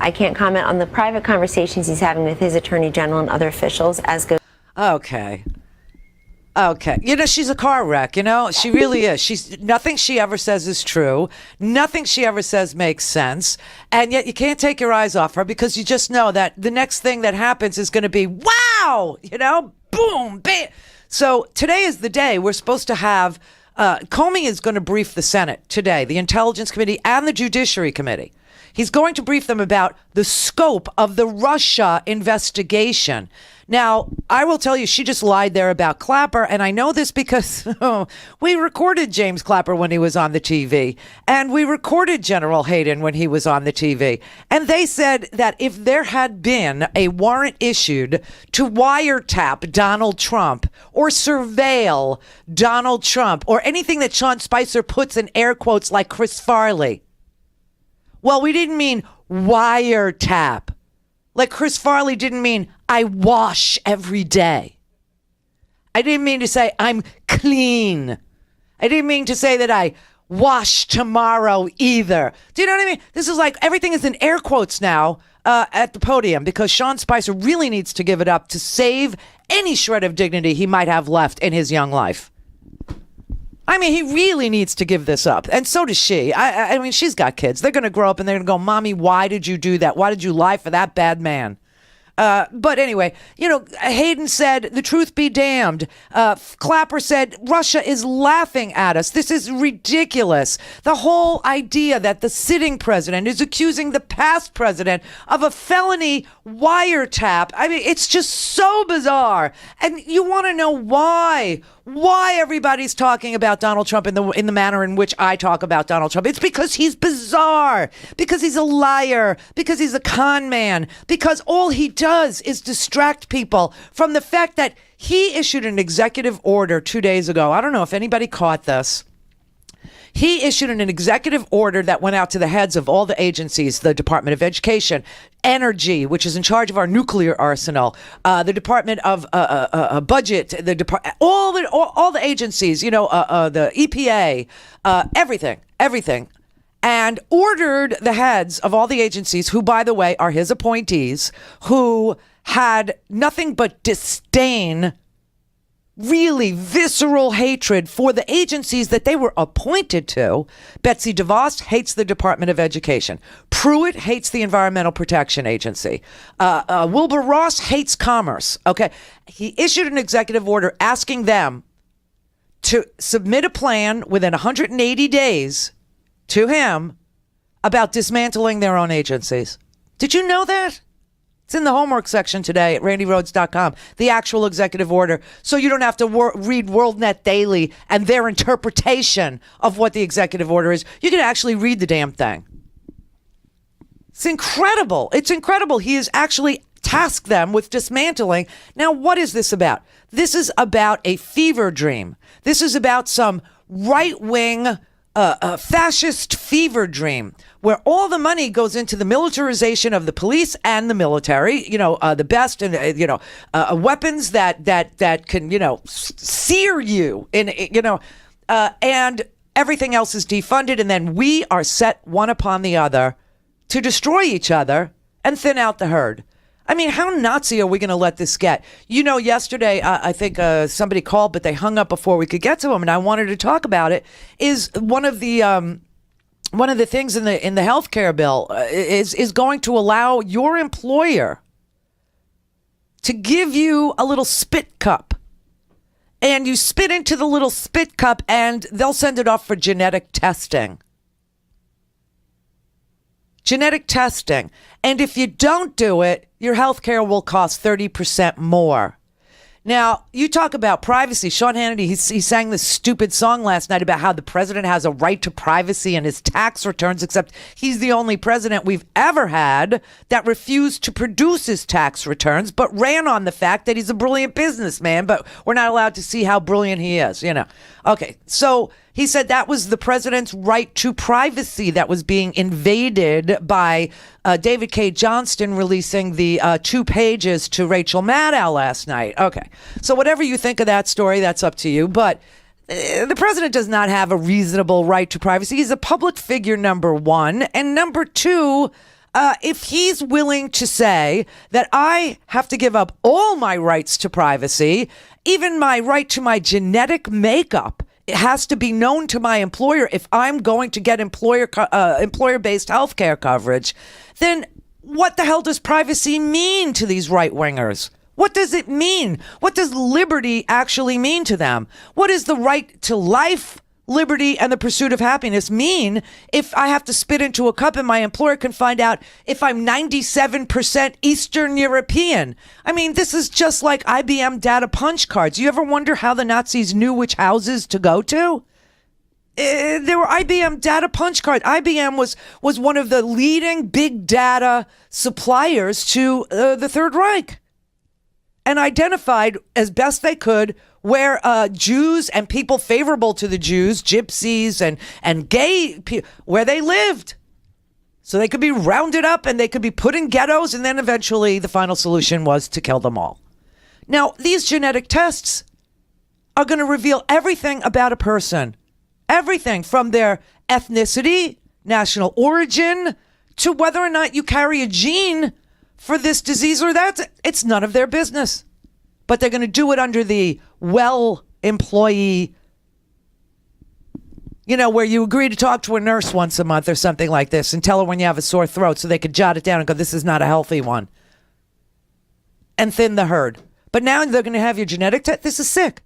I can't comment on the private conversations he's having with his attorney general and other officials as goes. Okay. You know, she's a car wreck, you know? She really is. Nothing she ever says is true. Nothing she ever says makes sense. And yet you can't take your eyes off her because you just know that the next thing that happens is going to be, wow, you know, boom, bam. So today is the day we're supposed to have, Comey is going to brief the Senate today, the Intelligence Committee and the Judiciary Committee. He's going to brief them about the scope of the Russia investigation. Now, I will tell you, she just lied there about Clapper, and I know this because we recorded James Clapper when he was on the TV, and we recorded General Hayden when he was on the TV, and they said that if there had been a warrant issued to wiretap Donald Trump or surveil Donald Trump or anything that Sean Spicer puts in air quotes like Chris Farley, well, we didn't mean wiretap. Like Chris Farley didn't mean I wash every day. I didn't mean to say I'm clean. I didn't mean to say that I wash tomorrow either. Do you know what I mean? This is like everything is in air quotes now at the podium because Sean Spicer really needs to give it up to save any shred of dignity he might have left in his young life. I mean, he really needs to give this up. And so does she. I mean, she's got kids. They're going to grow up and they're going to go, Mommy, why did you do that? Why did you lie for that bad man? But anyway, you know, Hayden said, the truth be damned. Clapper said, Russia is laughing at us. This is ridiculous. The whole idea that the sitting president is accusing the past president of a felony wiretap. I mean, it's just so bizarre. And you want to know why everybody's talking about Donald Trump in the manner in which I talk about Donald Trump. It's because he's bizarre, because he's a liar, because he's a con man, because all he does is distract people from the fact that he issued an executive order 2 days ago. I don't know if anybody caught this. He issued an executive order that went out to the heads of all the agencies, the Department of Education, Energy, which is in charge of our nuclear arsenal, the Department of Budget, all the agencies, you know, the EPA, everything, and ordered the heads of all the agencies, who, by the way, are his appointees, who had nothing but disdain, really visceral hatred for the agencies that they were appointed to. Betsy DeVos hates the Department of Education. Pruitt hates the Environmental Protection Agency. Wilbur Ross hates Commerce. Okay. He issued an executive order asking them to submit a plan within 180 days to him about dismantling their own agencies. Did you know that? It's in the homework section today at randyrhodes.com, the actual executive order, so you don't have to read WorldNet Daily and their interpretation of what the executive order is. You can actually read the damn thing. It's incredible. It's incredible. He has actually tasked them with dismantling. Now, what is this about? This is about a fever dream. This is about some right-wing fascist fever dream where all the money goes into the militarization of the police and the military, you know, the best and, you know, weapons that can, you know, sear you in, you know, and everything else is defunded. And then we are set one upon the other to destroy each other and thin out the herd. I mean, how Nazi are we going to let this get? You know, yesterday, I think somebody called, but they hung up before we could get to them, and I wanted to talk about it, is one of the things in the healthcare bill is going to allow your employer to give you a little spit cup. And you spit into the little spit cup, and they'll send it off for genetic testing. Genetic testing. And if you don't do it, your health care will cost 30% more. Now, you talk about privacy. Sean Hannity, he sang this stupid song last night about how the president has a right to privacy in his tax returns, except he's the only president we've ever had that refused to produce his tax returns, but ran on the fact that he's a brilliant businessman, but we're not allowed to see how brilliant he is, you know. Okay, so he said that was the president's right to privacy that was being invaded by David K. Johnston releasing the 2 pages to Rachel Maddow last night. Okay, so whatever you think of that story, that's up to you. But the president does not have a reasonable right to privacy. He's a public figure, number one. And number two, if he's willing to say that I have to give up all my rights to privacy, even my right to my genetic makeup, it has to be known to my employer if I'm going to get employer-based health care coverage, then what the hell does privacy mean to these right-wingers? What does it mean? What does liberty actually mean to them? What is the right to life, liberty, and the pursuit of happiness mean if I have to spit into a cup and my employer can find out if I'm 97% Eastern European? I mean, this is just like IBM data punch cards. You ever wonder how the Nazis knew which houses to go to? There were IBM data punch cards. IBM was one of the leading big data suppliers to the Third Reich, and identified as best they could where Jews and people favorable to the Jews, gypsies and gay people, where they lived. So they could be rounded up and they could be put in ghettos, and then eventually the final solution was to kill them all. Now, these genetic tests are going to reveal everything about a person. Everything from their ethnicity, national origin, to whether or not you carry a gene for this disease or that. It's none of their business. But they're going to do it under the employee, where you agree to talk to a nurse once a month or something like this and tell her when you have a sore throat so they could jot it down and go, this is not a healthy one. And thin the herd. But now they're going to have your genetic test. This is sick.